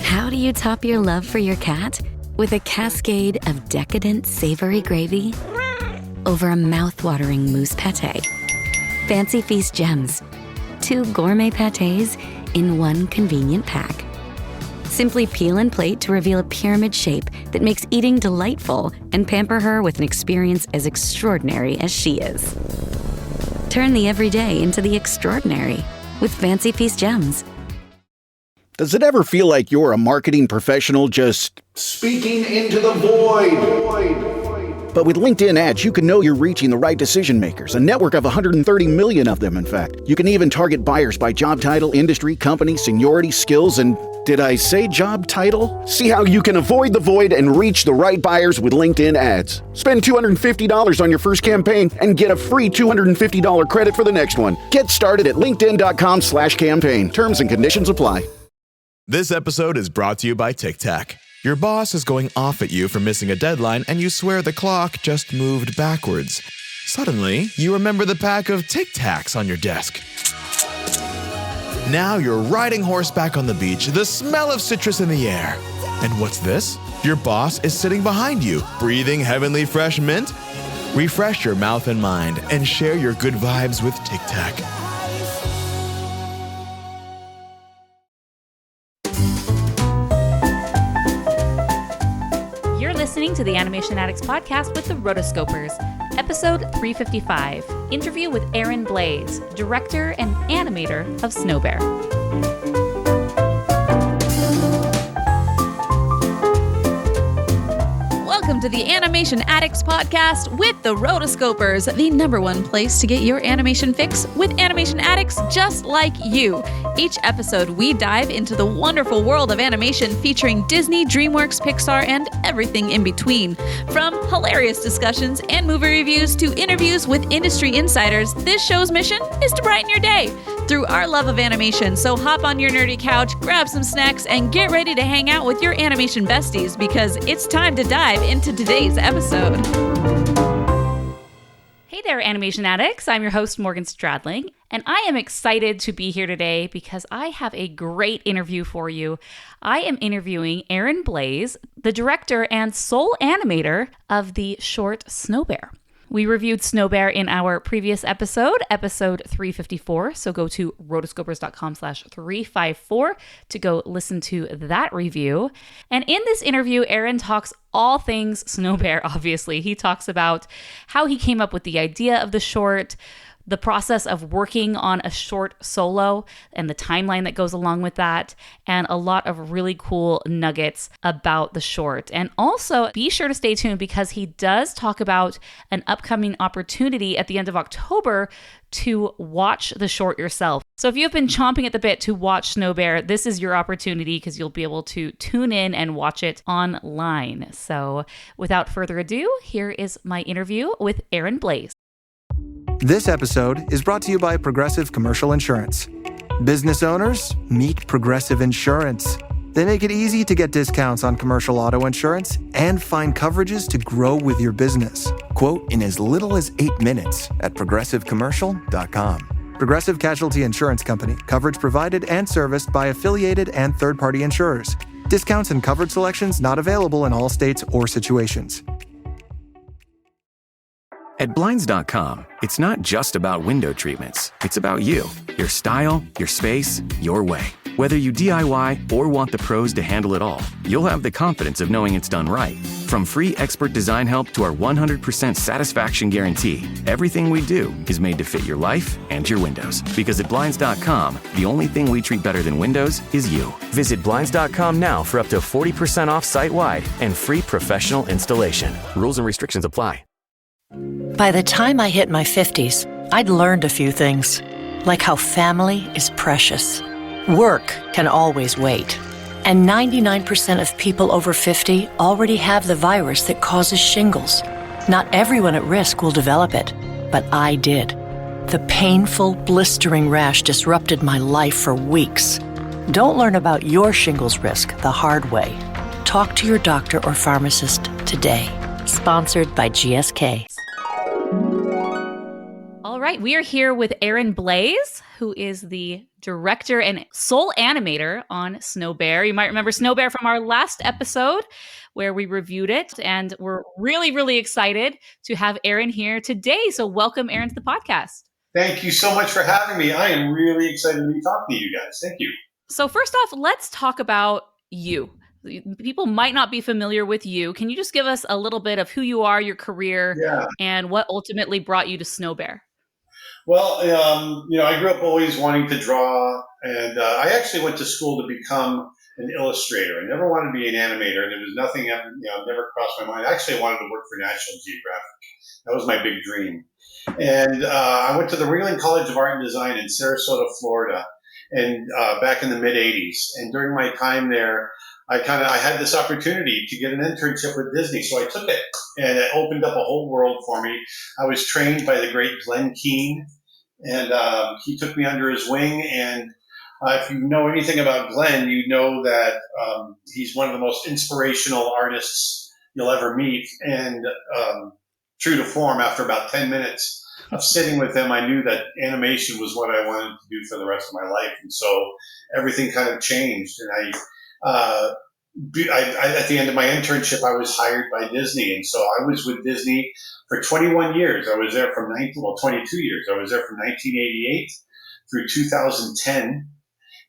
How do you top your love for your cat? With a cascade of decadent savory gravy over a mouth-watering mousse pâté. Fancy Feast gems. 2 gourmet pâtés in one convenient pack. Simply peel and plate to reveal a pyramid shape that makes eating delightful and pamper her with an experience as extraordinary as she is. Turn the everyday into the extraordinary with Fancy Feast gems. Does it ever feel like you're a marketing professional just speaking into the void? But with LinkedIn ads, you can know you're reaching the right decision makers, a network of 130 million of them, in fact. You can even target buyers by job title, industry, company, seniority, skills, and did I say job title? See how you can avoid the void and reach the right buyers with LinkedIn ads. Spend $250 on your first campaign and get a free $250 credit for the next one. Get started at linkedin.com/campaign. Terms and conditions apply. This episode is brought to you by Tic Tac. Your boss is going off at you for missing a deadline and you swear the clock just moved backwards. Suddenly, you remember the pack of Tic Tacs on your desk. Now you're riding horseback on the beach, the smell of citrus in the air. And what's this? Your boss is sitting behind you, breathing heavenly fresh mint? Refresh your mouth and mind and share your good vibes with Tic Tac. Listening to the Animation Addicts Podcast with the Rotoscopers, episode 355, interview with Aaron Blaise, director and animator of Snow Bear. Welcome to the Animation Addicts Podcast with the Rotoscopers, the #1 place to get your animation fix with animation addicts just like you. Each episode, we dive into the wonderful world of animation featuring Disney, DreamWorks, Pixar, and everything in between. From hilarious discussions and movie reviews to interviews with industry insiders, this show's mission is to brighten your day through our love of animation. So hop on your nerdy couch, grab some snacks, and get ready to hang out with your animation besties because it's time to dive into today's episode. Hey there, Animation Addicts. I'm your host, Morgan Stradling, and I am excited to be here today because I have a great interview for you. I am interviewing Aaron Blaise, the director and sole animator of the short Snow Bear. We reviewed Snow Bear in our previous episode 354. So go to rotoscopers.com/354 to go listen to that review. And in this interview, Aaron talks all things Snow Bear, obviously. He talks about how he came up with the idea of the short, the process of working on a short solo and the timeline that goes along with that, and a lot of really cool nuggets about the short. And also be sure to stay tuned because he does talk about an upcoming opportunity at the end of October to watch the short yourself. So if you've been chomping at the bit to watch Snow Bear, this is your opportunity because you'll be able to tune in and watch it online. So without further ado, here is my interview with Aaron Blaise. This episode is brought to you by Progressive Commercial Insurance. Business owners, meet Progressive Insurance. They make it easy to get discounts on commercial auto insurance and find coverages to grow with your business. Quote in as little as 8 minutes at progressivecommercial.com. Progressive Casualty Insurance Company. Coverage provided and serviced by affiliated and third-party insurers. Discounts and coverage selections not available in all states or situations. At Blinds.com, it's not just about window treatments. It's about you, your style, your space, your way. Whether you DIY or want the pros to handle it all, you'll have the confidence of knowing it's done right. From free expert design help to our 100% satisfaction guarantee, everything we do is made to fit your life and your windows. Because at Blinds.com, the only thing we treat better than windows is you. Visit Blinds.com now for up to 40% off site-wide and free professional installation. Rules and restrictions apply. By the time I hit my 50s, I'd learned a few things, like how family is precious. Work can always wait. And 99% of people over 50 already have the virus that causes shingles. Not everyone at risk will develop it, but I did. The painful, blistering rash disrupted my life for weeks. Don't learn about your shingles risk the hard way. Talk to your doctor or pharmacist today. Sponsored by GSK. All All right, we are here with Aaron Blaise, who is the director and sole animator on Snow Bear. You might remember Snow Bear from our last episode where we reviewed it, and we're really, really excited to have Aaron here today. So welcome, Aaron, to the podcast. Thank you so much for having me. I am really excited to be talking to you guys. Thank you. So first off, let's talk about you. People might not be familiar with you. Can you just give us a little bit of who you are, your career, and what ultimately brought you to Snow Bear? Well, I grew up always wanting to draw, and I actually went to school to become an illustrator. I never wanted to be an animator, and there was nothing never crossed my mind. Actually, I wanted to work for National Geographic. That was my big dream. And I went to the Ringling College of Art and Design in Sarasota, Florida, and back in the mid '80s. And during my time there, I had this opportunity to get an internship with Disney, so I took it, and it opened up a whole world for me. I was trained by the great Glenn Keane, and he took me under his wing. And if you know anything about Glenn, you know that he's one of the most inspirational artists you'll ever meet. And true to form, after about 10 minutes of sitting with him, I knew that animation was what I wanted to do for the rest of my life. And so everything kind of changed, and I at the end of my internship, I was hired by Disney. And so I was with Disney for 21 years. I was there from 22 years. I was there from 1988 through 2010.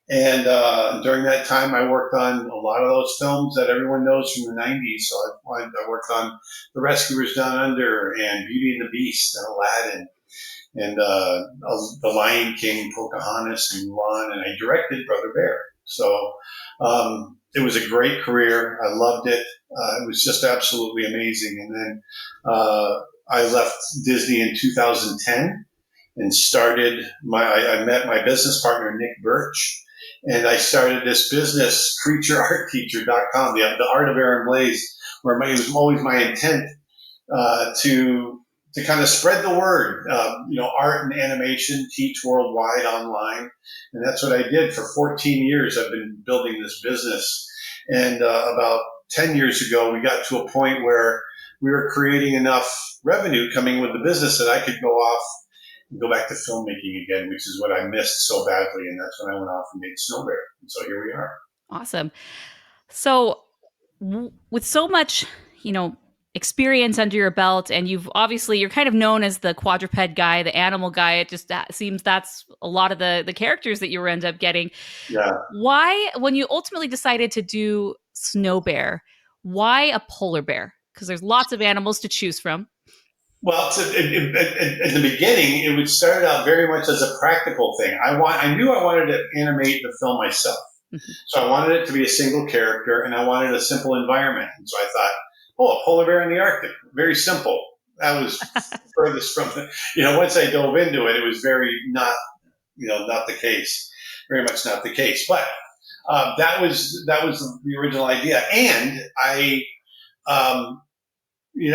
And during that time, I worked on a lot of those films that everyone knows from the 90s. So I worked on The Rescuers Down Under and Beauty and the Beast and Aladdin and The Lion King, Pocahontas, and Mulan. And I directed Brother Bear. So it was a great career. I loved it. It was just absolutely amazing. And then I left Disney in 2010 and I met my business partner, Nick Birch, and I started this business, creatureartteacher.com, the art of Aaron Blaise, where it was always my intent to kind of spread the word, art and animation, teach worldwide online. And that's what I did for 14 years. I've been building this business. And about 10 years ago, we got to a point where we were creating enough revenue coming with the business that I could go off and go back to filmmaking again, which is what I missed so badly. And that's when I went off and made Snow Bear. And so here we are. Awesome. So with so much, experience under your belt, and you're kind of known as the quadruped guy, the animal guy. It just seems that's a lot of the characters that you end up getting. Yeah. Why, when you ultimately decided to do Snow Bear, why a polar bear? Because there's lots of animals to choose from. Well, in the beginning, it would start out very much as a practical thing. I knew I wanted to animate the film myself. Mm-hmm. So I wanted it to be a single character, and I wanted a simple environment. And so I thought, a polar bear in the Arctic. Very simple. That was furthest from once I dove into it, it was very not the case. Very much not the case. But that was the original idea. And I know you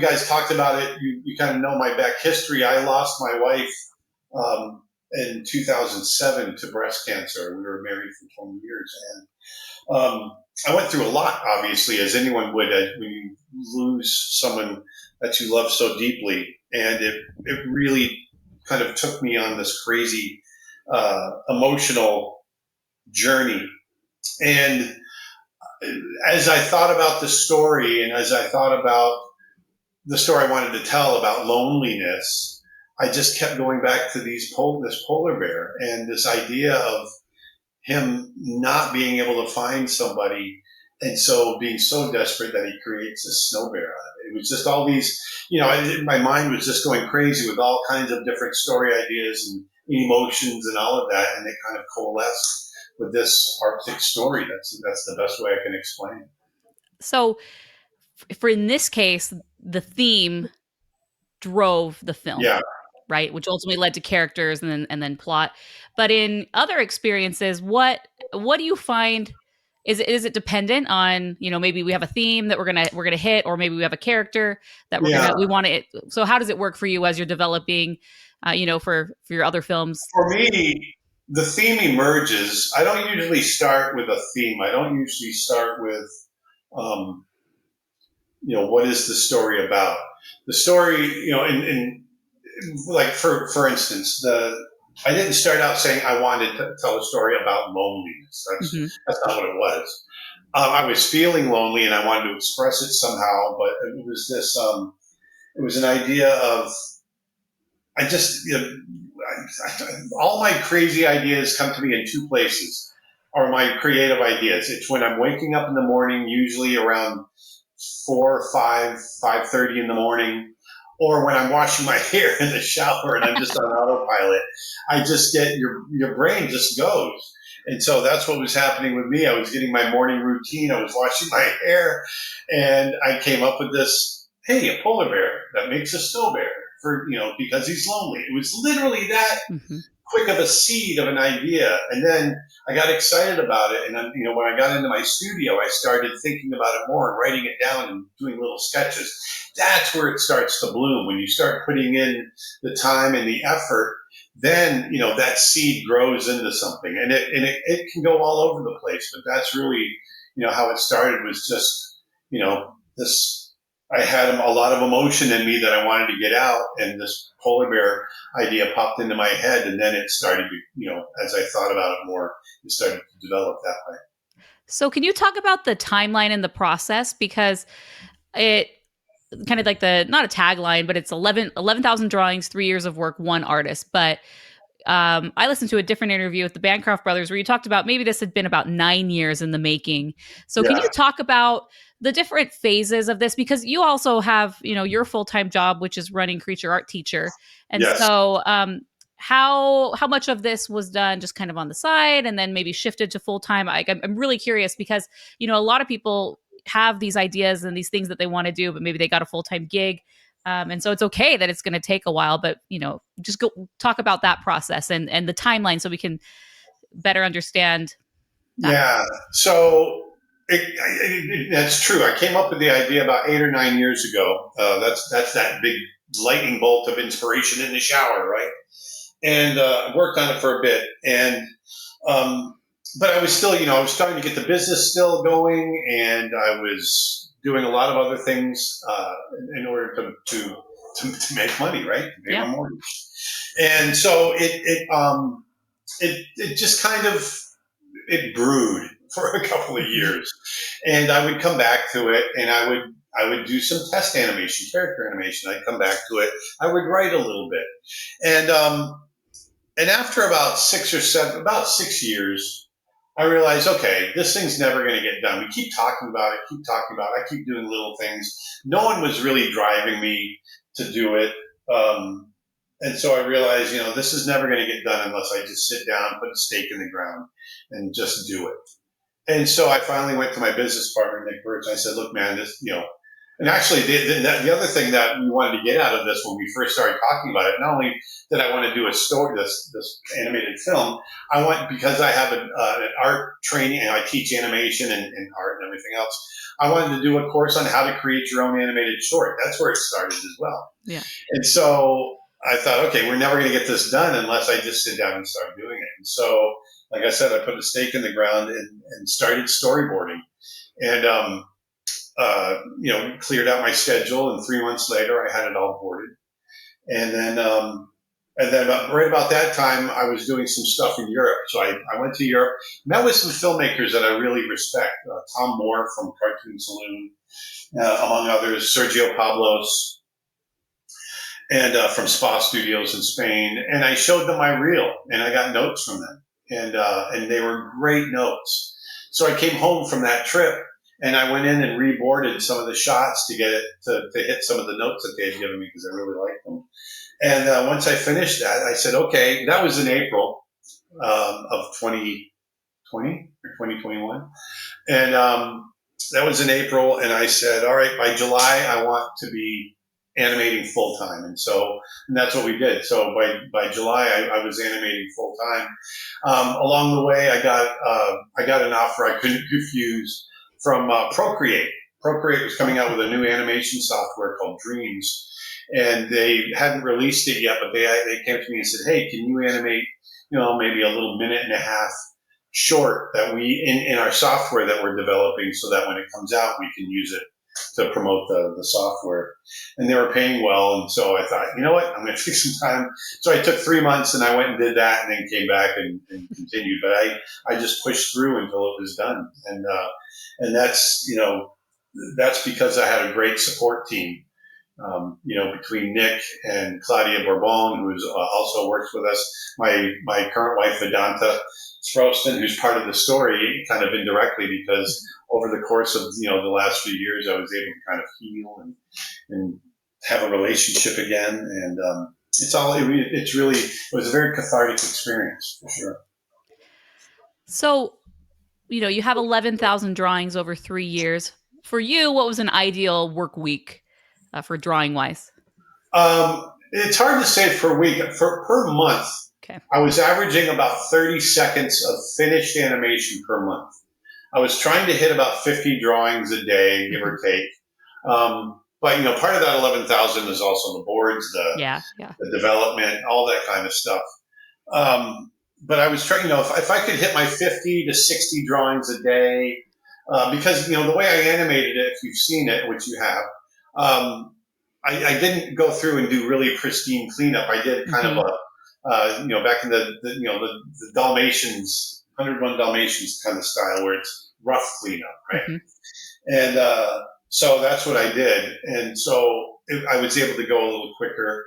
guys talked about it. You kind of know my back history. I lost my wife in 2007 to breast cancer. We were married for 20 years. And I went through a lot, obviously, as anyone would, when you lose someone that you love so deeply. And it really kind of took me on this crazy emotional journey. And as I thought about the story, and as I thought about the story I wanted to tell about loneliness, I just kept going back to this polar bear and this idea of him not being able to find somebody, and so being so desperate that he creates a snow bear out of it. It was just all these, my mind was just going crazy with all kinds of different story ideas and emotions and all of that, and it kind of coalesced with this Arctic story. That's the best way I can explain it. So, for in this case, the theme drove the film. Yeah. Right, which ultimately led to characters and then plot. But in other experiences, what do you find? Is it dependent on maybe we have a theme that we're gonna hit, or maybe we have a character that we want to. So how does it work for you as you're developing, for your other films? For me, the theme emerges. I don't usually start with a theme. I don't usually start with, what is the story about? The story, like for instance, I didn't start out saying I wanted to tell a story about loneliness. That's not what it was. I was feeling lonely and I wanted to express it somehow, but it was this. It was an idea of I just all my crazy ideas come to me in two places, are my creative ideas. It's when I'm waking up in the morning, usually around 4, 5, 5:30 in the morning, or when I'm washing my hair in the shower and I'm just on autopilot. I just get your brain just goes. And so that's what was happening with me. I was getting my morning routine. I was washing my hair, and I came up with this, hey, a polar bear that makes a snow bear because he's lonely. It was literally that quick of a seed of an idea. And then I got excited about it. And then, when I got into my studio, I started thinking about it more and writing it down and doing little sketches. That's where it starts to bloom. When you start putting in the time and the effort, then, that seed grows into something, and it can go all over the place. But that's really, how it started was just, this, I had a lot of emotion in me that I wanted to get out, and this polar bear idea popped into my head, and then it started to, as I thought about it more, it started to develop that way. So can you talk about the timeline and the process? Because it kind of like not a tagline, but it's 11,000 drawings, 3 years of work, one artist. But I listened to a different interview with the Bancroft brothers where you talked about maybe this had been about 9 years in the making. So can you talk about the different phases of this? Because you also have, your full-time job, which is running Creature Art Teacher. And so how much of this was done just kind of on the side and then maybe shifted to full-time? I'm really curious because, a lot of people have these ideas and these things that they want to do, but maybe they got a full-time gig. And so it's okay that it's going to take a while, but, just go talk about that process and the timeline so we can better understand that. Yeah. So that's true. I came up with the idea about 8 or 9 years ago. That's that big lightning bolt of inspiration in the shower, right? And worked on it for a bit. And but I was still, I was starting to get the business still going, and I was doing a lot of other things in order to make money, right? To pay my mortgage. And so it just kind of it brewed for a couple of years, and I would come back to it, and I would do some test animation, character animation. I'd come back to it. I would write a little bit, and after about 6 years, I realized, okay, this thing's never going to get done. We keep talking about it. I keep doing little things. No one was really driving me to do it. And so I realized, this is never going to get done unless I just sit down, put a stake in the ground, and just do it. And so I finally went to my business partner, Nick Birch, and I said, look, man, this, and actually the other thing that we wanted to get out of this when we first started talking about it, not only did I want to do a story, this animated film, because I have an art training and I teach animation and art and everything else, I wanted to do a course on how to create your own animated short. That's where it started as well. Yeah. And so I thought, okay, we're never going to get this done unless I just sit down and start doing it. And so, like I said, I put a stake in the ground and started storyboarding, and cleared out my schedule. And 3 months later, I had it all boarded. And then right about that time, I was doing some stuff in Europe. So I went to Europe, met with some filmmakers that I really respect. Tom Moore from Cartoon Saloon, among others, Sergio Pablos, and from Spa Studios in Spain. And I showed them my reel, and I got notes from them. And they were great notes. So I came home from that trip, and I went in and reboarded some of the shots to get it to hit some of the notes that they had given me because I really liked them. And once I finished that, I said, okay, that was in April of 2020 or 2021. And that was in April. And I said, all right, by July, I want to be animating full time. And that's what we did. So by July, I was animating full time. Along the way, I got an offer I couldn't refuse from Procreate. Procreate was coming out with a new animation software called Dreams, and they hadn't released it yet, but they came to me and said, hey, can you animate, maybe a little 1.5 minute short that we in our software that we're developing, so that when it comes out, we can use it to promote the software, and they were paying well. And so I thought, you know what, I'm going to take some time. So I took 3 months and I went and did that, and then came back and continued. But I just pushed through until it was done. And that's, that's because I had a great support team. Between Nick and Claudia Bourbon, who's also works with us, my current wife, Vedanta Sproston, who's part of the story kind of indirectly, because over the course of, the last few years, I was able to kind of heal and have a relationship again. And it was a very cathartic experience for sure. So, you have 11,000 drawings over 3 years. For you, what was an ideal work week for drawing wise? It's hard to say per week. Per month, okay. I was averaging about 30 seconds of finished animation per month. I was trying to hit about 50 drawings a day, give or take. But, part of that 11,000 is also the boards, the development, all that kind of stuff. But I was trying, if I could hit my 50 to 60 drawings a day, because, the way I animated it, if you've seen it, which you have, I didn't go through and do really pristine cleanup. I did kind of back in the Dalmatians, 101 Dalmatians kind of style, where it's rough cleanup, right? Mm-hmm. And so that's what I did. And so I was able to go a little quicker.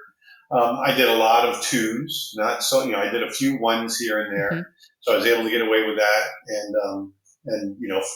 I did a lot of twos, not so, I did a few ones here and there. Mm-hmm. So I was able to get away with that. And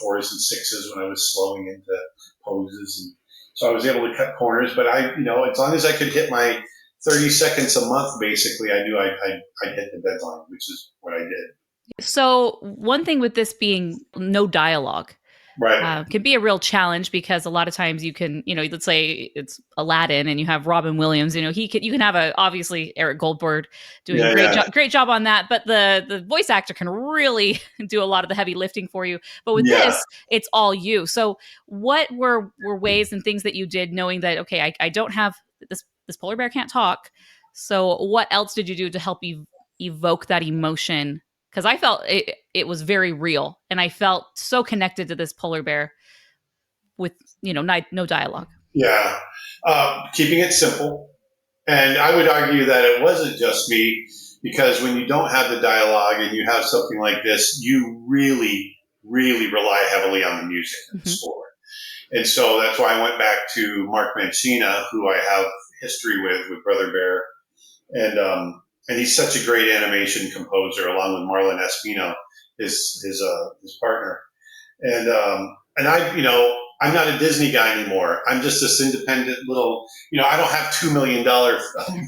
fours and sixes when I was slowing into poses. And so I was able to cut corners, but as long as I could hit my 30 seconds a month, basically, I'd hit the deadline, which is what I did. So one thing with this being no dialogue, right, can be a real challenge, because a lot of times you can, let's say it's Aladdin and you have Robin Williams, you can have obviously Eric Goldberg doing a great job on that, but the voice actor can really do a lot of the heavy lifting for you. But with this, it's all you. So what were ways and things that you did, knowing that, okay, I don't have this polar bear can't talk. So what else did you do to help evoke that emotion? Because I felt it was very real, and I felt so connected to this polar bear with, no dialogue. Yeah. Keeping it simple. And I would argue that it wasn't just me, because when you don't have the dialogue and you have something like this, you really, really rely heavily on the music and the score. And so that's why I went back to Mark Mancina, who I have history with Brother Bear. And he's such a great animation composer, along with Marlon Espino, his partner. And I'm not a Disney guy anymore. I'm just this independent little, I don't have $2 million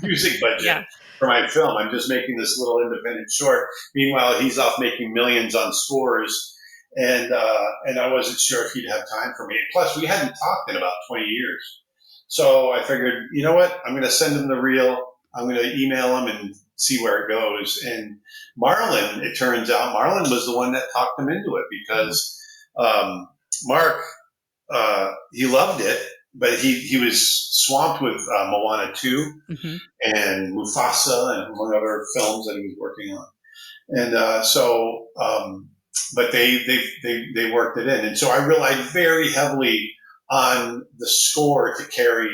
music budget for my film. I'm just making this little independent short. Meanwhile, he's off making millions on scores. And I wasn't sure if he'd have time for me. Plus, we hadn't talked in about 20 years. So I figured, you know what? I'm going to send him the reel. I'm going to email him and see where it goes. And Marlon, it turns out, Marlon was the one that talked him into it, because Mark, he loved it, but he was swamped with Moana 2 and Mufasa and among other films that he was working on. And but they worked it in. And so I relied very heavily on the score to carry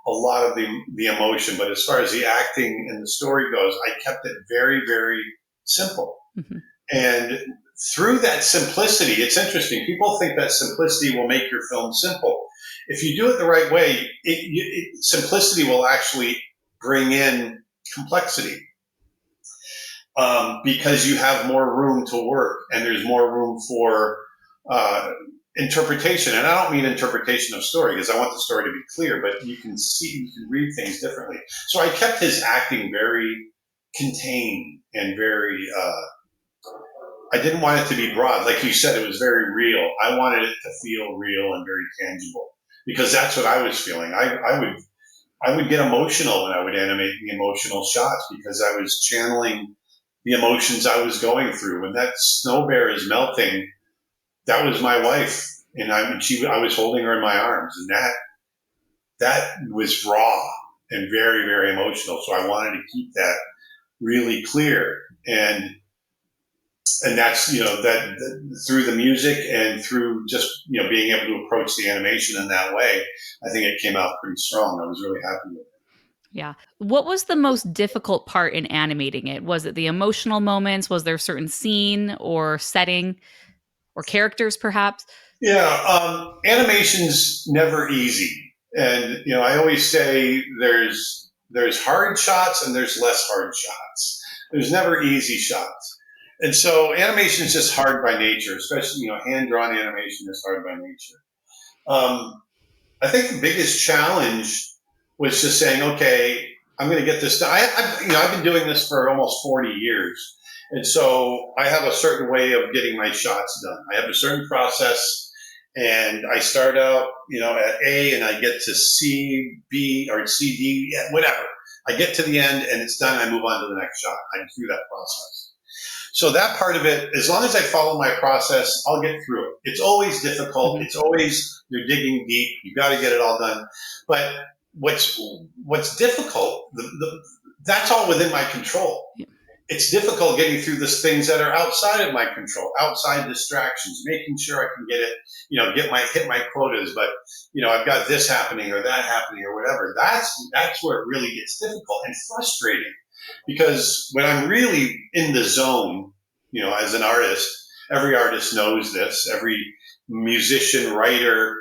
a lot of the emotion. But as far as the acting and the story goes, I kept it very, very simple. And through that simplicity, it's interesting. People think that simplicity will make your film simple. If you do it the right way, simplicity will actually bring in complexity. Because you have more room to work, and there's more room for interpretation. And I don't mean interpretation of story, because I want the story to be clear, but you can read things differently. So I kept his acting very contained and very, I didn't want it to be broad. Like you said, it was very real. I wanted it to feel real and very tangible, because that's what I was feeling. I would get emotional when I would animate the emotional shots, because I was channeling the emotions I was going through. When that snow bear is melting, that was my wife, and I was holding her in my arms, and that was raw and very, very emotional. So I wanted to keep that really clear. And that's, that through the music and through just, being able to approach the animation in that way, I think it came out pretty strong. I was really happy with it. Yeah. What was the most difficult part in animating it? Was it the emotional moments? Was there a certain scene or setting or characters perhaps? Yeah. Animation's never easy. And, I always say there's hard shots and there's less hard shots. There's never easy shots. And so animation is just hard by nature, especially, hand-drawn animation is hard by nature. I think the biggest challenge was just saying, okay, I'm going to get this done. I've been doing this for almost 40 years. And so I have a certain way of getting my shots done. I have a certain process, and I start out, at A, and I get to C, B, or C, D, whatever. I get to the end, and it's done. I move on to the next shot. I'm through that process. So that part of it, as long as I follow my process, I'll get through it. It's always difficult. Mm-hmm. It's always, you're digging deep. You got to get it all done. But what's difficult, that's all within my control. Yeah. It's difficult getting through the things that are outside of my control, outside distractions, making sure I can get it, hit my quotas, but I've got this happening or that happening or whatever. That's where it really gets difficult and frustrating, because when I'm really in the zone, as an artist, every artist knows this, every musician, writer,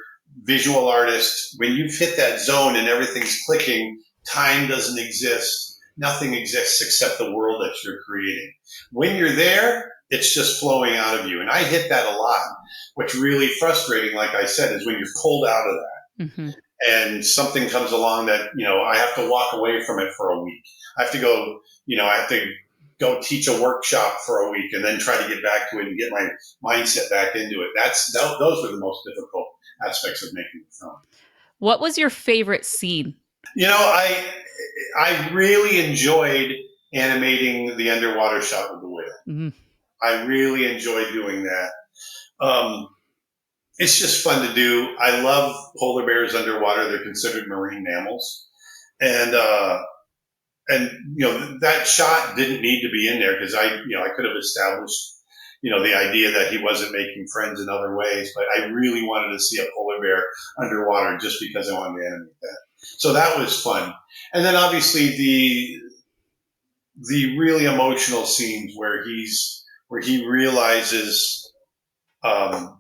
visual artist, when you've hit that zone and everything's clicking, time doesn't exist. Nothing exists except the world that you're creating. When you're there, it's just flowing out of you. And I hit that a lot. What's really frustrating, like I said, is when you're pulled out of that. Mm-hmm. And something comes along that, I have to walk away from it for a week. I have to go teach a workshop for a week and then try to get back to it and get my mindset back into it. Those were the most difficult aspects of making the film. What was your favorite scene? I really enjoyed animating the underwater shot with the whale. Mm-hmm. I really enjoyed doing that. It's just fun to do. I love polar bears underwater. They're considered marine mammals. And that shot didn't need to be in there because I could have established, the idea that he wasn't making friends in other ways, but I really wanted to see a polar bear underwater just because I wanted to animate that. So that was fun. And then obviously the really emotional scenes where he realizes that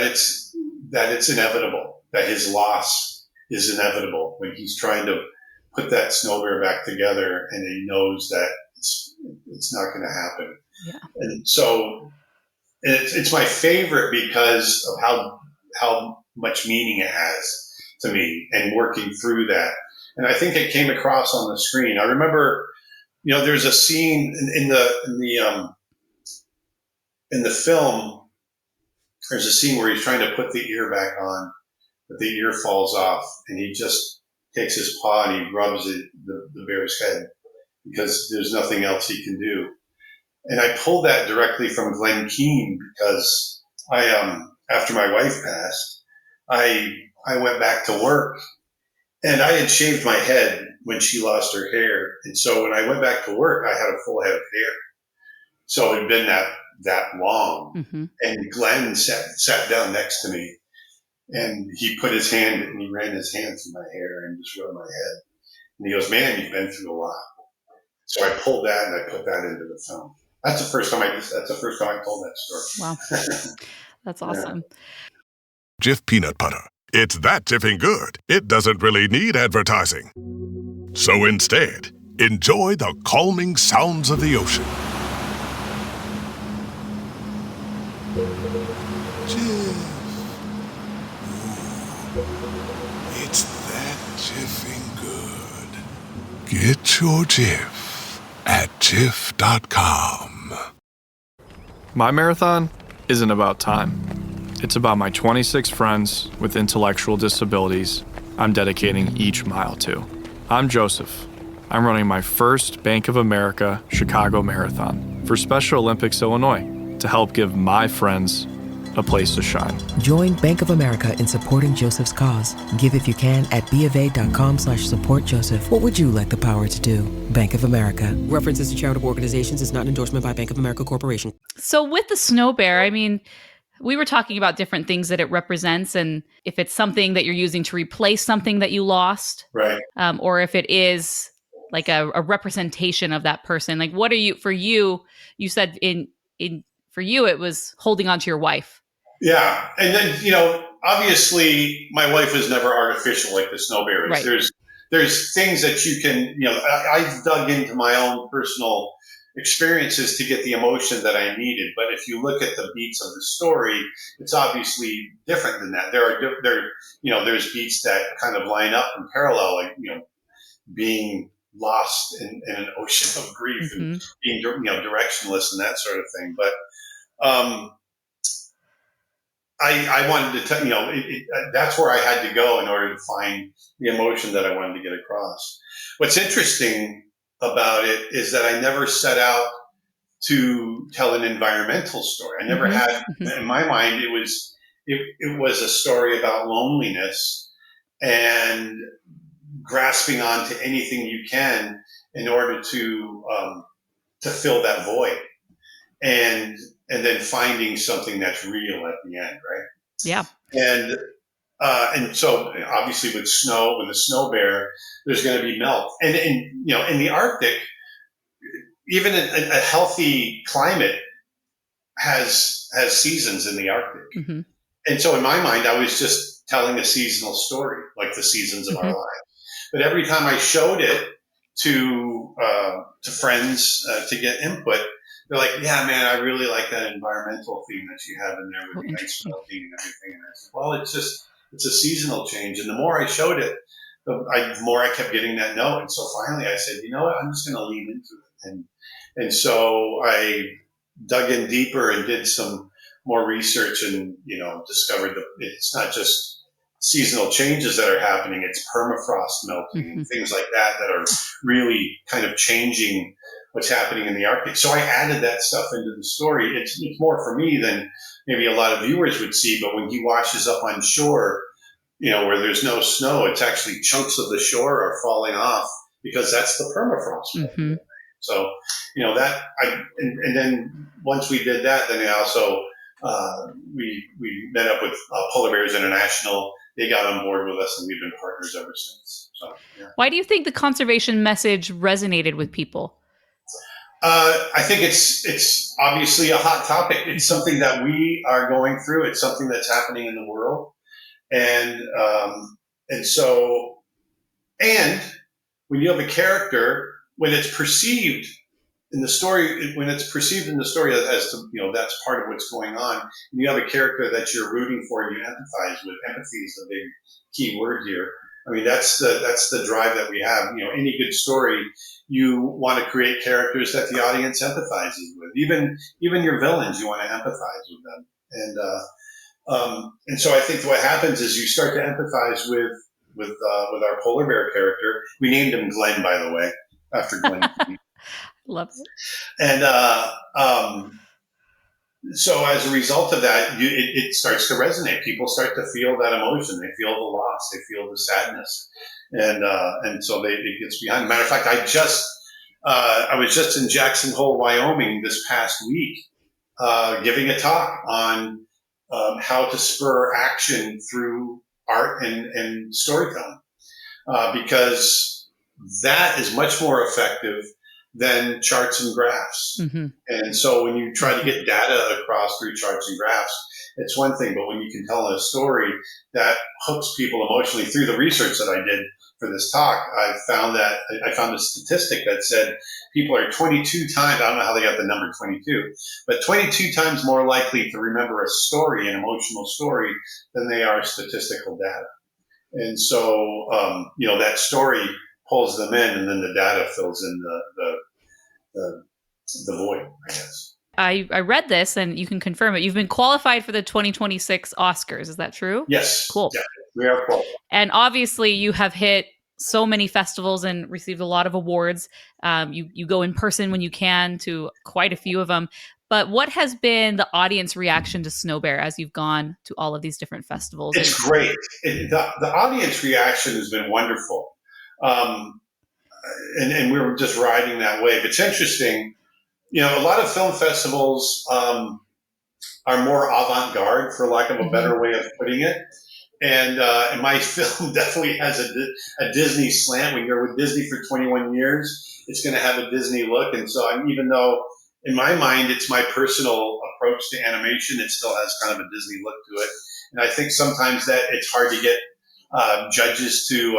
it's inevitable, that his loss is inevitable when he's trying to put that snow bear back together and he knows that it's not going to happen. Yeah. And so it's my favorite because of how much meaning it has to me and working through that. And I think it came across on the screen. I remember, there's a scene in the film. There's a scene where he's trying to put the ear back on, but the ear falls off, and he just takes his paw and he rubs the bear's head because there's nothing else he can do. And I pulled that directly from Glenn Keane because after my wife passed, I went back to work, and I had shaved my head when she lost her hair. And so when I went back to work, I had a full head of hair. So it had been that long. Mm-hmm. And Glenn sat down next to me, and he put his hand and he ran his hand through my hair and just rubbed my head. And he goes, "Man, you've been through a lot." So I pulled that and I put that into the film. That's the first time I told that story. Wow. That's awesome. Yeah. Jif peanut butter. It's that jiffing good, it doesn't really need advertising. So instead, enjoy the calming sounds of the ocean. Jif. Ooh, it's that jiffing good. Get your Jif at jif.com. My marathon isn't about time. It's about my 26 friends with intellectual disabilities I'm dedicating each mile to. I'm Joseph. I'm running my first Bank of America Chicago Marathon for Special Olympics Illinois to help give my friends a place to shine. Join Bank of America in supporting Joseph's cause. Give if you can at BofA.com/supportjoseph. What would you like the power to do? Bank of America. References to charitable organizations is not an endorsement by Bank of America Corporation. So with the snow bear, I mean, we were talking about different things that it represents, and if it's something that you're using to replace something that you lost, Right. Or if it is like a representation of that person. Like, what are you, for you, you said for you, it was holding on to your wife. Yeah. And then, obviously my wife was never artificial like the snow bear is. Right. There's things that you can, I've dug into my own personal experiences to get the emotion that I needed. But if you look at the beats of the story, it's obviously different than that. There's beats that kind of line up and parallel, like, being lost in an ocean of grief and being, directionless and that sort of thing. But, I wanted to tell, that's where I had to go in order to find the emotion that I wanted to get across. What's interesting about it is that I never set out to tell an environmental story. I never had, in my mind, it was a story about loneliness and grasping onto anything you can in order to fill that void, and then finding something that's real at the end, right? Yeah. And so obviously with the snow bear, there's going to be melt, and in the Arctic, even a healthy climate has seasons in the Arctic. And so in my mind, I was just telling a seasonal story, like the seasons of our lives. But every time I showed it to friends to get input, they're like, "Yeah, man, I really like that environmental theme that you have in there with the ice melting and everything." And I said, "Well, it's a seasonal change." And the more I showed it, the more I kept getting that note. And so finally I said, "You know what? I'm just going to lean into it." And so I dug in deeper and did some more research and, discovered that it's not just seasonal changes that are happening, it's permafrost melting and things like that are really kind of changing what's happening in the Arctic. So I added that stuff into the story. It's more for me than maybe a lot of viewers would see, but when he washes up on shore, where there's no snow, it's actually chunks of the shore are falling off because that's the permafrost. So, and then once we did that, then I also, we met up with Polar Bears International. They got on board with us and we've been partners ever since. So, yeah. Why do you think the conservation message resonated with people? I think it's obviously a hot topic. It's something that we are going through. It's something that's happening in the world. And when you have a character, when it's perceived in the story, as to, that's part of what's going on, and you have a character that you're rooting for and you empathize with. Empathy is the big key word here. I mean, that's the drive that we have. Any good story, you want to create characters that the audience empathizes with. Even your villains, you want to empathize with them. And so I think what happens is you start to empathize with our polar bear character. We named him Glenn, by the way, after Glenn. Love it. And so as a result of that, it starts to resonate. People start to feel that emotion. They feel the loss. They feel the sadness. And so it gets behind. Matter of fact, I was just in Jackson Hole, Wyoming this past week, giving a talk on how to spur action through art and storytelling, because that is much more effective than charts and graphs. And so when you try to get data across through charts and graphs, it's one thing, but when you can tell a story that hooks people emotionally through the research that I did for this talk, I found a statistic that said people are 22 times, I don't know how they got the number 22, but 22 times more likely to remember a story, an emotional story, than they are statistical data. And so, that story pulls them in, and then the data fills in the void, I guess. I read this, and you can confirm it. You've been qualified for the 2026 Oscars. Is that true? Yes. Cool. Yeah, we are qualified. And obviously, you have hit so many festivals and received a lot of awards. You go in person when you can to quite a few of them. But what has been the audience reaction to Snow Bear as you've gone to all of these different festivals? It's great. The audience reaction has been wonderful. And we were just riding that wave. It's interesting. A lot of film festivals are more avant-garde, for lack of a better way of putting it. And my film definitely has a Disney slant. When you're with Disney for 21 years, it's going to have a Disney look. And so even though in my mind it's my personal approach to animation, it still has kind of a Disney look to it. And I think sometimes that it's hard to get judges to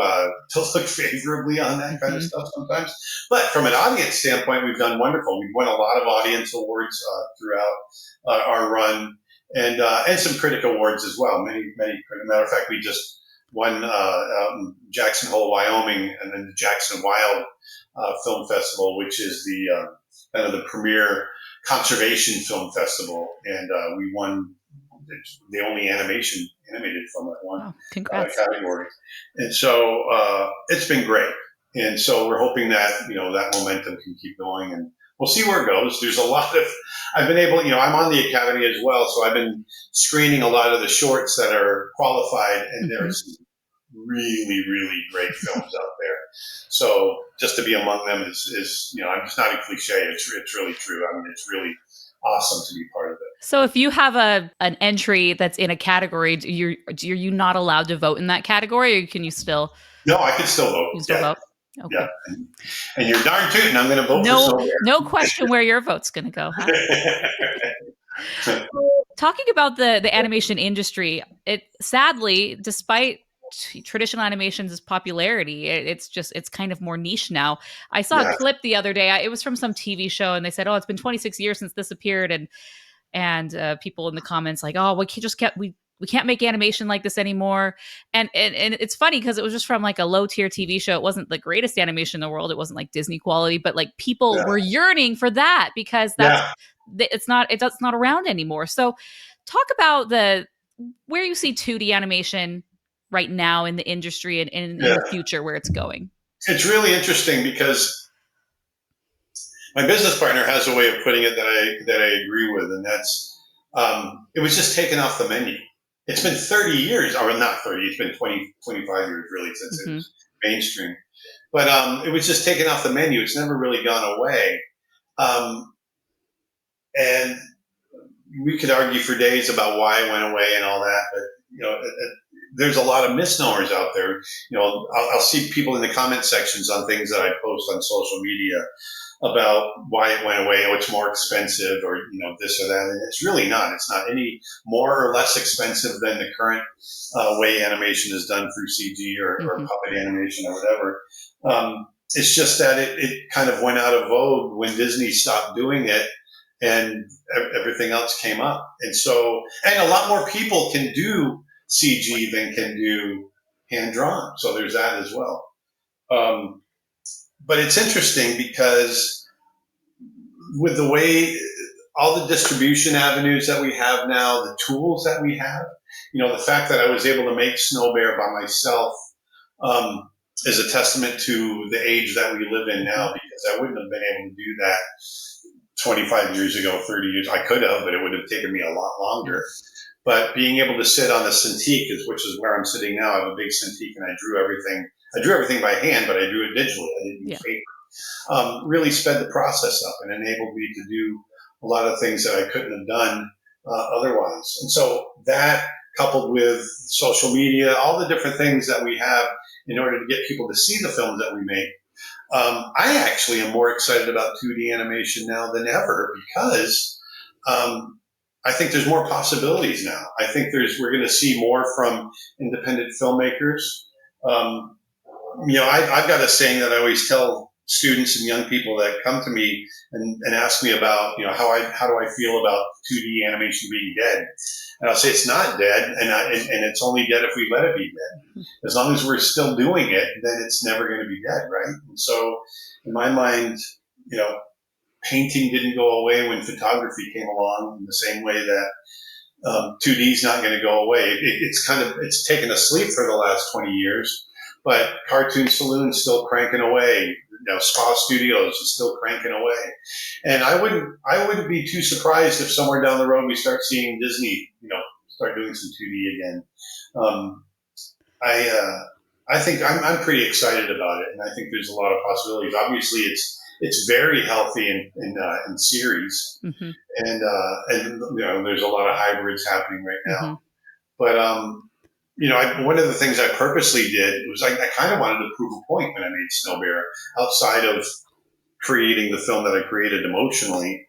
look favorably on that kind of stuff sometimes. But from an audience standpoint, we've done wonderful. We've won a lot of audience awards throughout our run. And some critic awards as well. Many. Matter of fact, we just won Jackson Hole, Wyoming, and then the Jackson Wild Film Festival, which is the kind of the premier conservation film festival, and we won the only animated film that won category. And so it's been great. And so we're hoping that that momentum can keep going, and we'll see where it goes. There's a lot of, I've been able, I'm on the Academy as well, so I've been screening a lot of the shorts that are qualified, and there's some really, really great films out there. So just to be among them is I'm just not a cliche. It's really true. I mean, it's really awesome to be part of it. So if you have an entry that's in a category, are you not allowed to vote in that category, or can you still? No, I can still vote. You still vote? Okay. Yeah, and you're darn tootin', I'm going to vote for Snow Bear. No question where your vote's going to go. Huh? Talking about the animation industry, it sadly, despite traditional animation's popularity, it's kind of more niche now. I saw a clip the other day. It was from some TV show, and they said, "Oh, it's been 26 years since this appeared," and people in the comments like, "Oh, we can't make animation like this anymore." And it's funny because it was just from like a low tier TV show. It wasn't the greatest animation in the world. It wasn't like Disney quality, but like people were yearning for that because it's not around anymore. So talk about where you see 2D animation right now in the industry and in the future, where it's going. It's really interesting because my business partner has a way of putting it that I agree with. And that's, it was just taken off the menu. It's been 30 years, or not 30, it's been 20, 25 years really since it was mainstream. But it was just taken off the menu. It's never really gone away. And we could argue for days about why it went away and all that. But, there's a lot of misnomers out there. I'll see people in the comment sections on things that I post on social media about why it went away. Oh, it's more expensive, or this or that. And it's really not. It's not any more or less expensive than the current way animation is done through CG or puppet animation or whatever. It's just that it kind of went out of vogue when Disney stopped doing it, and everything else came up. And a lot more people can do CG than can do hand drawn. So there's that as well. But it's interesting because with the way all the distribution avenues that we have now, the tools that we have, the fact that I was able to make Snow Bear by myself is a testament to the age that we live in now, because I wouldn't have been able to do that 25 years ago, 30 years. I could have, but it would have taken me a lot longer. But being able to sit on a Cintiq, which is where I'm sitting now, I have a big Cintiq, and I drew everything by hand, but I drew it digitally. I didn't use paper. Really sped the process up and enabled me to do a lot of things that I couldn't have done otherwise. And so that, coupled with social media, all the different things that we have in order to get people to see the films that we make, I actually am more excited about 2D animation now than ever, because I think there's more possibilities now. I think we're going to see more from independent filmmakers. I've got a saying that I always tell students and young people that come to me and ask me about, how do I feel about 2D animation being dead? And I'll say it's not dead, and it's only dead if we let it be dead. As long as we're still doing it, then it's never going to be dead, right? And so, in my mind, painting didn't go away when photography came along, in the same way that 2D is not going to go away. It's taken a sleep for the last 20 years, but Cartoon Saloon's still cranking away. Spa Studios is still cranking away. And I wouldn't be too surprised if somewhere down the road we start seeing Disney, start doing some 2D again. I think I'm pretty excited about it, and I think there's a lot of possibilities. Obviously, it's very healthy in series, Mm-hmm. and there's a lot of hybrids happening right now. Mm-hmm. But one of the things I purposely did was I kind of wanted to prove a point when I made Snow Bear, outside of creating the film that I created emotionally.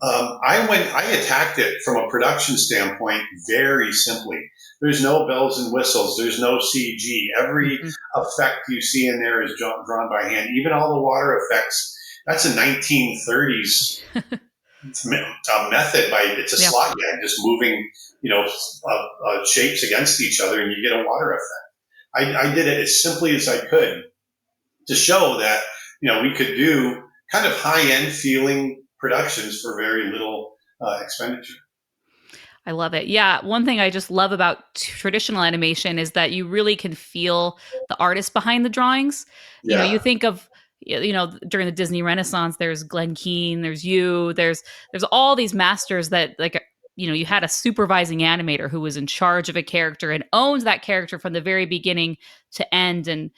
I attacked it from a production standpoint very simply. There's no bells and whistles. There's no CG. Every effect you see in there is drawn by hand. Even all the water effects. That's a 1930s method. It's a slot gag, just moving, shapes against each other, and you get a water effect. I did it as simply as I could to show that we could do kind of high-end feeling productions for very little expenditure. I love it. Yeah. One thing I just love about traditional animation is that you really can feel the artist behind the drawings. Yeah. You think of, during the Disney Renaissance, there's Glenn Keane, there's there's all these masters that you had a supervising animator who was in charge of a character and owns that character from the very beginning to end. And,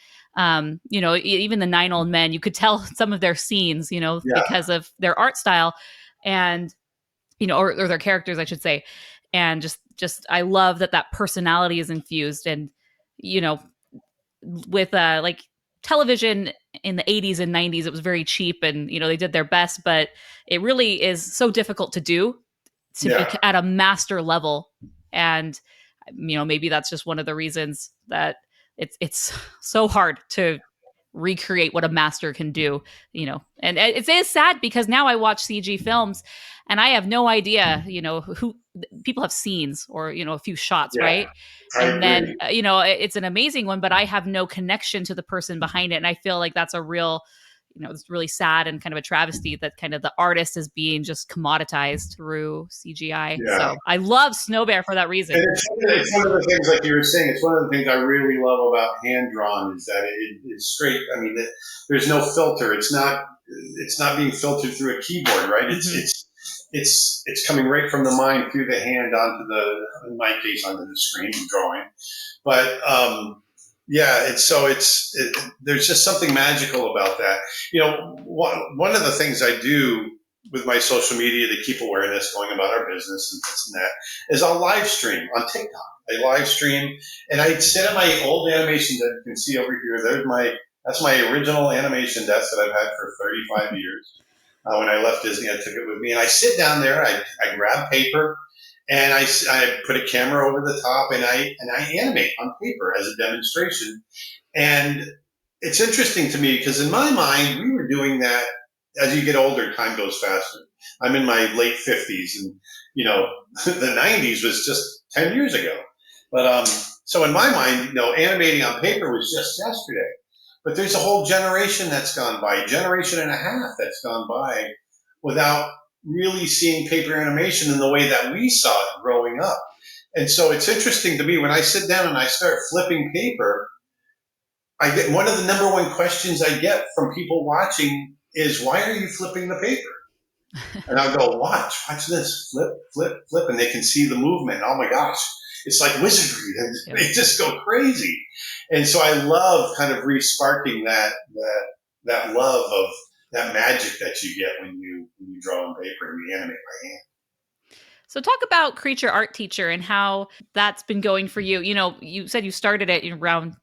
even the 9 Old Men, you could tell some of their scenes, because of their art style and, or their characters, I should say. And just, I love that personality is infused. And, with television in the 80s and 90s, it was very cheap and, they did their best, but it really is so difficult to do to be at a master level. And, maybe that's just one of the reasons that it's so hard to recreate what a master can do, and it is sad because now I watch CG films and I have no idea, who people have scenes or, a few shots, right? And then, it's an amazing one, but I have no connection to the person behind it. And I feel like that's a real, it's really sad and kind of a travesty that kind of the artist is being just commoditized through CGI. Yeah. So I love Snow Bear for that reason. And it's one of the things, like you were saying, it's one of the things I really love about hand drawn is that it's straight. I mean, there's no filter. It's not being filtered through a keyboard, right? It's coming right from the mind through the hand onto in my case, onto the screen drawing. But, there's just something magical about that. One of the things I do with my social media to keep awareness going about our business and this and that is I'll live stream on TikTok. I live stream and I sit at my old animation that you can see over here. That's my original animation desk that I've had for 35 years. When I left Disney, I took it with me and I sit down there, I grab paper and I put a camera over the top and I animate on paper as a demonstration. And it's interesting to me because in my mind, we were doing that. As you get older, time goes faster. I'm in my late 50s and, the 90s was just 10 years ago. But so in my mind, animating on paper was just yesterday. But there's a whole generation that's gone by, generation and a half that's gone by without really seeing paper animation in the way that we saw it growing up. And so it's interesting to me when I sit down and I start flipping paper, I get one of the number one questions I get from people watching is, why are you flipping the paper? And I'll go, watch this, flip, flip, flip. And they can see the movement. Oh my gosh, it's like wizardry. And they just go crazy. And so I love kind of re-sparking that love of that magic that you get when you draw on paper and you animate by hand. So talk about Creature Art Teacher and how that's been going for you. You said you started it around,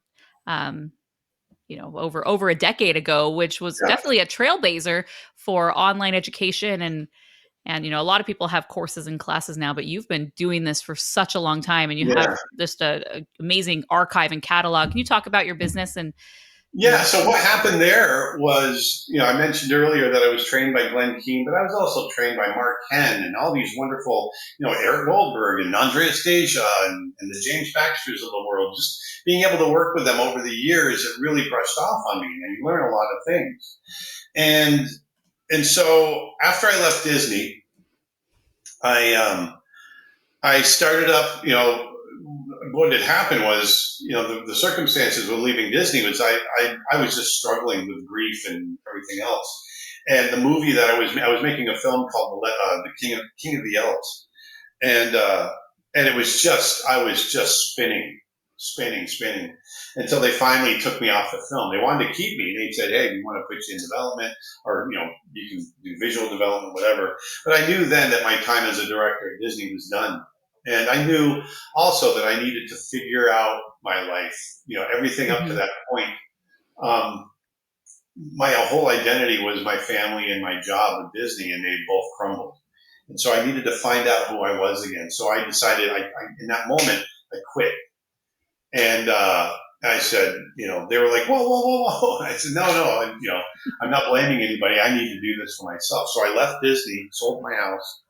over a decade ago, which was definitely a trailblazer for online education. And a lot of people have courses and classes now, but you've been doing this for such a long time and you have just a amazing archive and catalog. Can you talk about your business and Yeah. So what happened there was, I mentioned earlier that I was trained by Glenn Keane, but I was also trained by Mark Henn and all these wonderful, Eric Goldberg and Andreas Deja and the James Baxters of the world. Just being able to work with them over the years, it really brushed off on me, and you learn a lot of things. And so after I left Disney, I started up, what had happened was, the circumstances of leaving Disney was I was just struggling with grief and everything else. And the movie that I was making a film called The King of the Elves, and it was I was just spinning until they finally took me off the film. They wanted to keep me. They said, "Hey, we want to put you in development, or you can do visual development, whatever." But I knew then that my time as a director at Disney was done, and I knew also that I needed to figure out my life. Everything up to that point. My whole identity was my family and my job with Disney, and they both crumbled. And so I needed to find out who I was again. So I decided, in that moment, I quit. And I said, they were like, whoa. I said, no, I'm not blaming anybody. I need to do this for myself. So I left Disney, sold my house,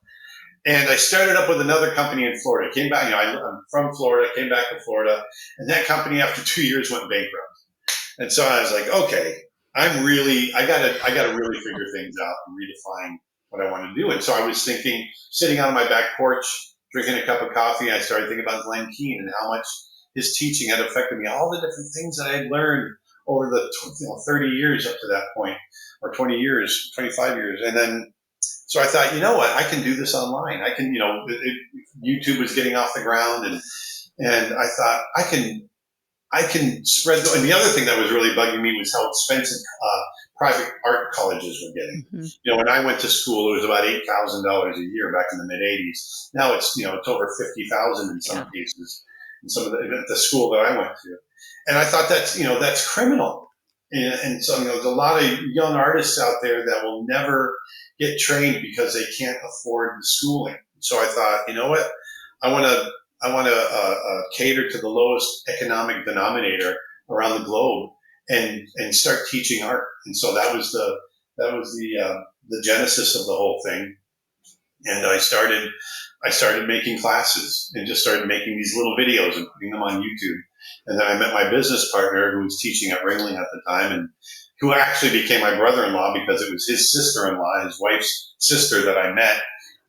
and I started up with another company in Florida. Came back, I'm from Florida, came back to Florida, and that company after 2 years went bankrupt. And so I was like, okay, I gotta really figure things out and redefine what I want to do. And so I was thinking, sitting on my back porch, drinking a cup of coffee, I started thinking about Glenn Keane and how much his teaching had affected me, all the different things that I had learned over the 30 years up to that point, or 20 years, 25 years. And then, so I thought, you know what, I can do this online. I can, YouTube was getting off the ground, and I thought I can spread and the other thing that was really bugging me was how expensive private art colleges were getting. Mm-hmm. When I went to school, it was about $8,000 a year back in the mid '80s. Now it's it's over $50,000 in some cases. In some of the school that I went to, and I thought that's criminal. And so there's a lot of young artists out there that will never get trained because they can't afford the schooling. So I thought, you know what, I want to cater to the lowest economic denominator around the globe and start teaching art. And so that was the genesis of the whole thing. And I started making classes and just started making these little videos and putting them on YouTube. And then I met my business partner who was teaching at Ringling at the time, and who actually became my brother-in-law because it was his sister-in-law, his wife's sister, that I met.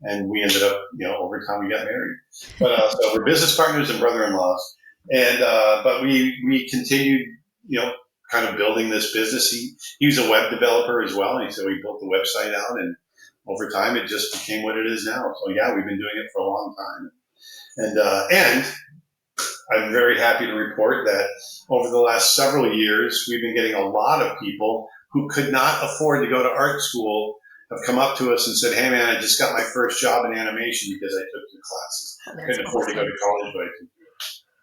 And we ended up, over time we got married. But so we're business partners and brother-in-laws. And but we continued, kind of building this business. He was a web developer as well, and so we built the website out, and over time it just became what it is now. So yeah, we've been doing it for a long time. And I'm very happy to report that over the last several years, we've been getting a lot of people who could not afford to go to art school have come up to us and said, "Hey man, I just got my first job in animation because I took your classes. I couldn't afford to go to college, but I took it."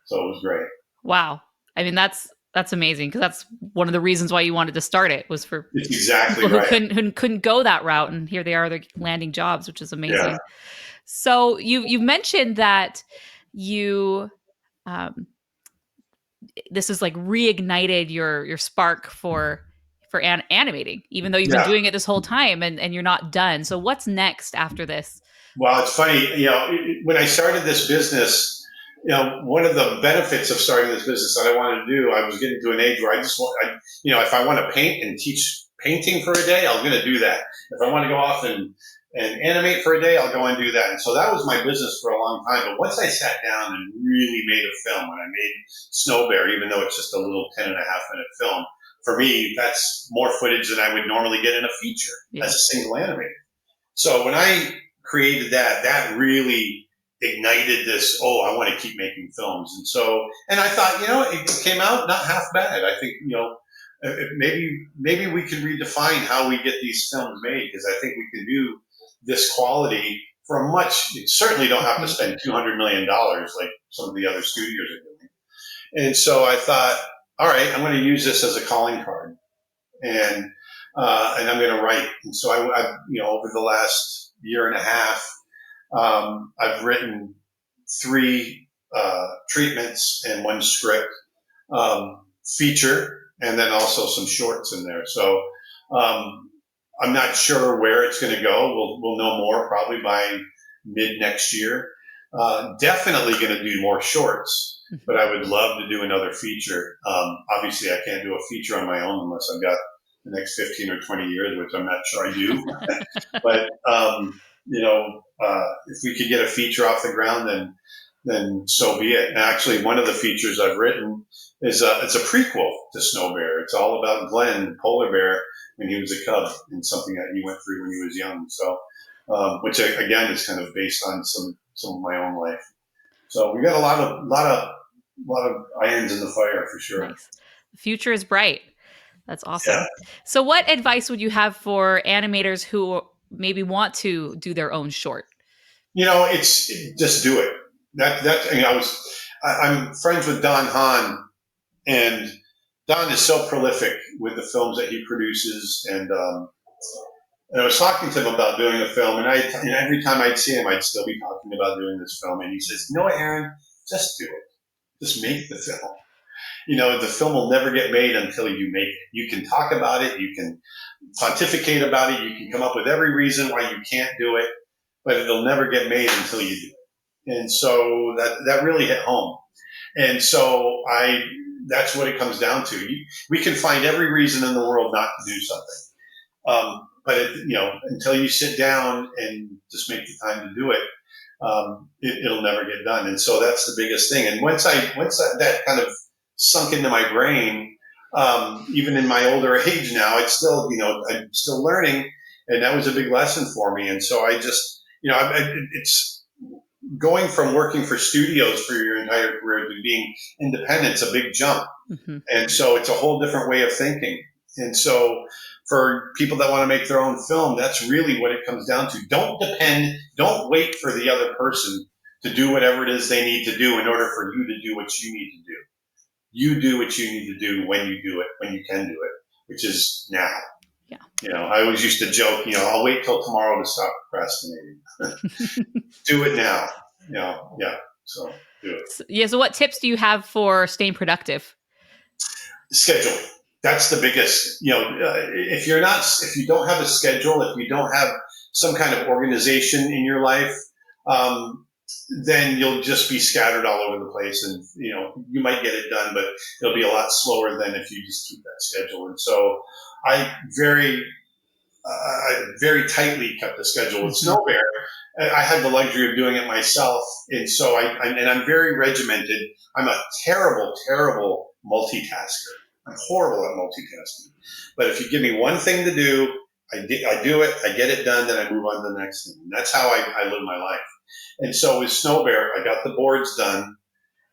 So it was great. Wow. I mean, that's amazing, because that's one of the reasons why you wanted to start it, was for exactly people right. who couldn't go that route, and here they are, they're landing jobs, which is amazing. Yeah. So you mentioned that you this has like reignited your spark for animating, even though you've been doing it this whole time, and you're not done. So what's next after this? Well, it's funny, when I started this business, one of the benefits of starting this business that I wanted to do, I was getting to an age where if I want to paint and teach painting for a day, I'm going to do that. If I want to go off and animate for a day, I'll go and do that. And so that was my business for a long time. But once I sat down and really made a film, when I made Snow Bear, even though it's just a little 10.5-minute film, for me, that's more footage than I would normally get in a feature as a single animator. So when I created that really ignited this, I want to keep making films. And I thought, it came out not half bad. I think, maybe we can redefine how we get these films made, because I think we can do this quality for you certainly don't have to spend $200 million like some of the other studios are doing. And so I thought, all right, I'm going to use this as a calling card, and I'm going to write. And so I over the last year and a half, I've written 3 treatments and 1 script, feature, and then also some shorts in there. So I'm not sure where it's going to go. We'll know more probably by mid next year. Definitely going to do more shorts, but I would love to do another feature. Obviously, I can't do a feature on my own unless I've got the next 15 or 20 years, which I'm not sure I do. But if we could get a feature off the ground, then so be it. And actually, one of the features I've written is it's a prequel to Snow Bear. It's all about Glenn, the polar bear, when he was a cub and something that he went through when he was young. So, which again is kind of based on some of my own life. So we got a lot of irons in the fire for sure. Nice. The future is bright. That's awesome. Yeah. So what advice would you have for animators who maybe want to do their own short? It's just do it. I'm friends with Don Hahn, and Don is so prolific with the films that he produces. And I was talking to him about doing a film, and every time I'd see him, I'd still be talking about doing this film. And he says, Aaron, just do it. Just make the film. The film will never get made until you make it. You can talk about it. You can pontificate about it. You can come up with every reason why you can't do it, but it'll never get made until you do it. And so that really hit home. And so that's what it comes down to. We can find every reason in the world not to do something. But until you sit down and just make the time to do it, it'll never get done. And so that's the biggest thing. And once that kind of sunk into my brain, even in my older age now, it's still, I'm still learning, and that was a big lesson for me. And so I just, it's going from working for studios for your entire career to being independent. It's a big jump. Mm-hmm. And so it's a whole different way of thinking. And so for people that want to make their own film, that's really what it comes down to. Don't wait for the other person to do whatever it is they need to do in order for you to do what you need to do. You do what you need to do when you do it, when you can do it, which is now. Yeah. I always used to joke, I'll wait till tomorrow to stop procrastinating. Do it now. Yeah. So do it. So what tips do you have for staying productive? Schedule. That's the biggest, if you don't have a schedule, if you don't have some kind of organization in your life, then you'll just be scattered all over the place, and you might get it done, but it'll be a lot slower than if you just keep that schedule. And so I very tightly kept the schedule with Snow Bear. I had the luxury of doing it myself, and so I'm very regimented. I'm a terrible multitasker. I'm horrible at multitasking. But if you give me one thing to do, I do it, I get it done, then I move on to the next thing. And that's how I live my life. And so with Snow Bear, I got the boards done,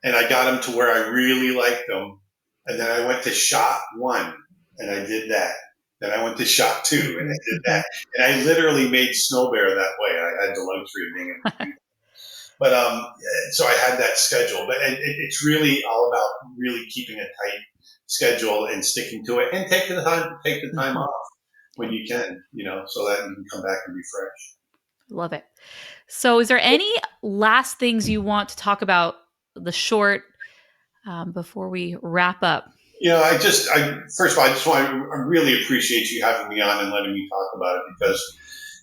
and I got them to where I really liked them. And then I went to shot 1, and I did that. Then I went to shot 2, and I did that. And I literally made Snow Bear that way. I had the luxury of being able to do that. But so I had that schedule. But it's really all about really keeping a tight schedule and sticking to it, and take the time off when you can, so that you can come back and be fresh. Love it. So is there any last things you want to talk about the short before we wrap up? First of all, I really appreciate you having me on and letting me talk about it, because,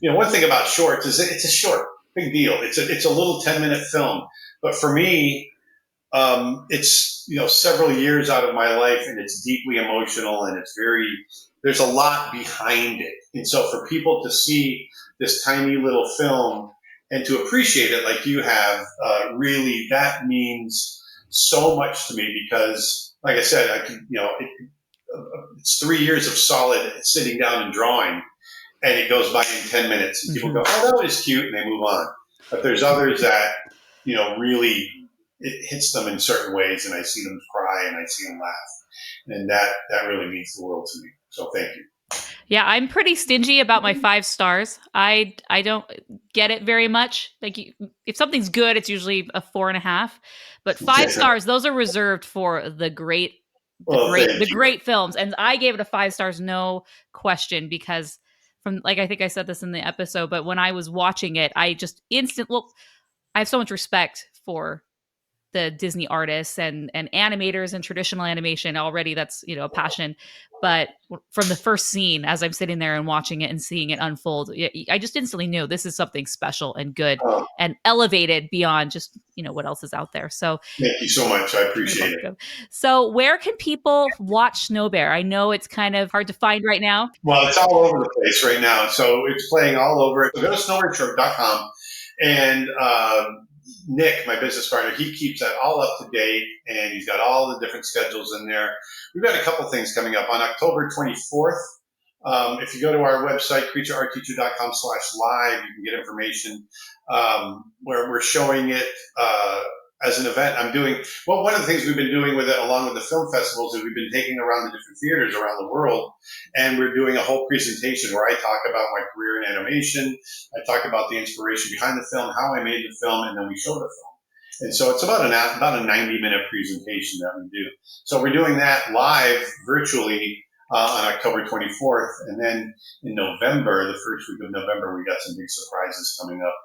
one thing about shorts is that it's a short, big deal. It's a little 10-minute film, but for me, it's, several years out of my life, and it's deeply emotional, and there's a lot behind it. And so for people to see this tiny little film and to appreciate it like you have, really, that means so much to me, because like I said, it's 3 years of solid sitting down and drawing, and it goes by in 10 minutes, and people go, oh, that was cute, and they move on. But there's others that, really, it hits them in certain ways, and I see them cry and I see them laugh, and that really means the world to me. So thank you. Yeah, I'm pretty stingy about my 5 stars. I don't get it very much. Like, if something's good, it's usually a 4.5. But 5 stars, those are reserved for the great films. And I gave it a 5 stars, no question, because I think I said this in the episode, but when I was watching it, I just I have so much respect for the Disney artists and animators and traditional animation already. That's, a passion. But from the first scene, as I'm sitting there and watching it and seeing it unfold, I just instantly knew this is something special and good and elevated beyond just, what else is out there. So thank you so much. I appreciate it. So where can people watch Snow Bear? I know it's kind of hard to find right now. Well, it's all over the place right now. So it's playing all over. So go to snowbearshort.com, and Nick, my business partner, he keeps that all up to date, and he's got all the different schedules in there. We've got a couple things coming up on October 24th. If you go to our website, creatureartteacher.com/live, you can get information where we're showing it as an event. One of the things we've been doing with it, along with the film festivals, is we've been taking around the different theaters around the world, and we're doing a whole presentation where I talk about my career in animation, I talk about the inspiration behind the film, how I made the film, and then we show the film. And so it's about a 90-minute presentation that we do. So we're doing that live virtually on October 24th. And then in November, the first week of November, we got some big surprises coming up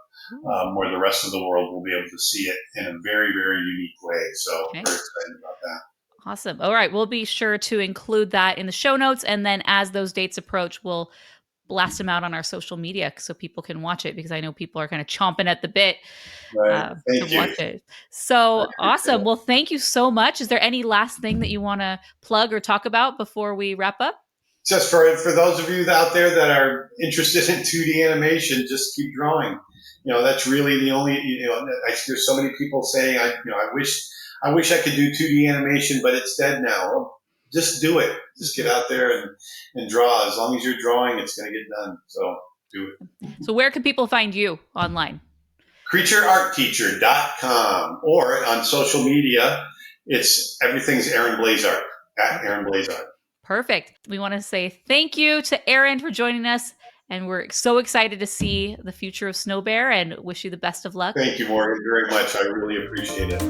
where the rest of the world will be able to see it in a very, very unique way. So we're excited about that. Awesome. All right. We'll be sure to include that in the show notes. And then as those dates approach, we'll blast them out on our social media so people can watch it, because I know people are kind of chomping at the bit to watch it. So awesome. Well, thank you so much. Is there any last thing that you want to plug or talk about before we wrap up? Just for those of you out there that are interested in 2D animation, just keep drawing. That's really the only, there's so many people saying, I wish I could do 2D animation, but it's dead now. Well, just do it. Just get out there and draw. As long as you're drawing, it's going to get done. So do it. So where can people find you online? CreatureArtTeacher.com, or on social media, everything's Aaron Blaise Art, at Aaron Blaise Art. Perfect. We want to say thank you to Aaron for joining us. And we're so excited to see the future of Snow Bear and wish you the best of luck. Thank you, Morgan, very much. I really appreciate it.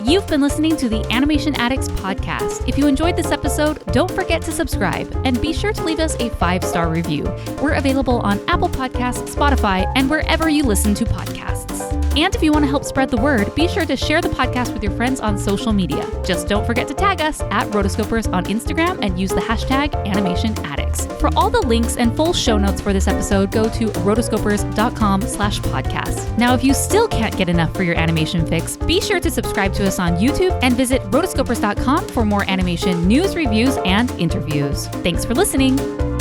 You've been listening to the Animation Addicts Podcast. If you enjoyed this episode, don't forget to subscribe and be sure to leave us a 5-star review. We're available on Apple Podcasts, Spotify, and wherever you listen to podcasts. And if you want to help spread the word, be sure to share the podcast with your friends on social media. Just don't forget to tag us at Rotoscopers on Instagram and use the hashtag Animation Addicts. For all the links and full show notes for this episode, go to rotoscopers.com/podcast. Now, if you still can't get enough for your animation fix, be sure to subscribe to us on YouTube and visit rotoscopers.com for more animation news, reviews, and interviews. Thanks for listening.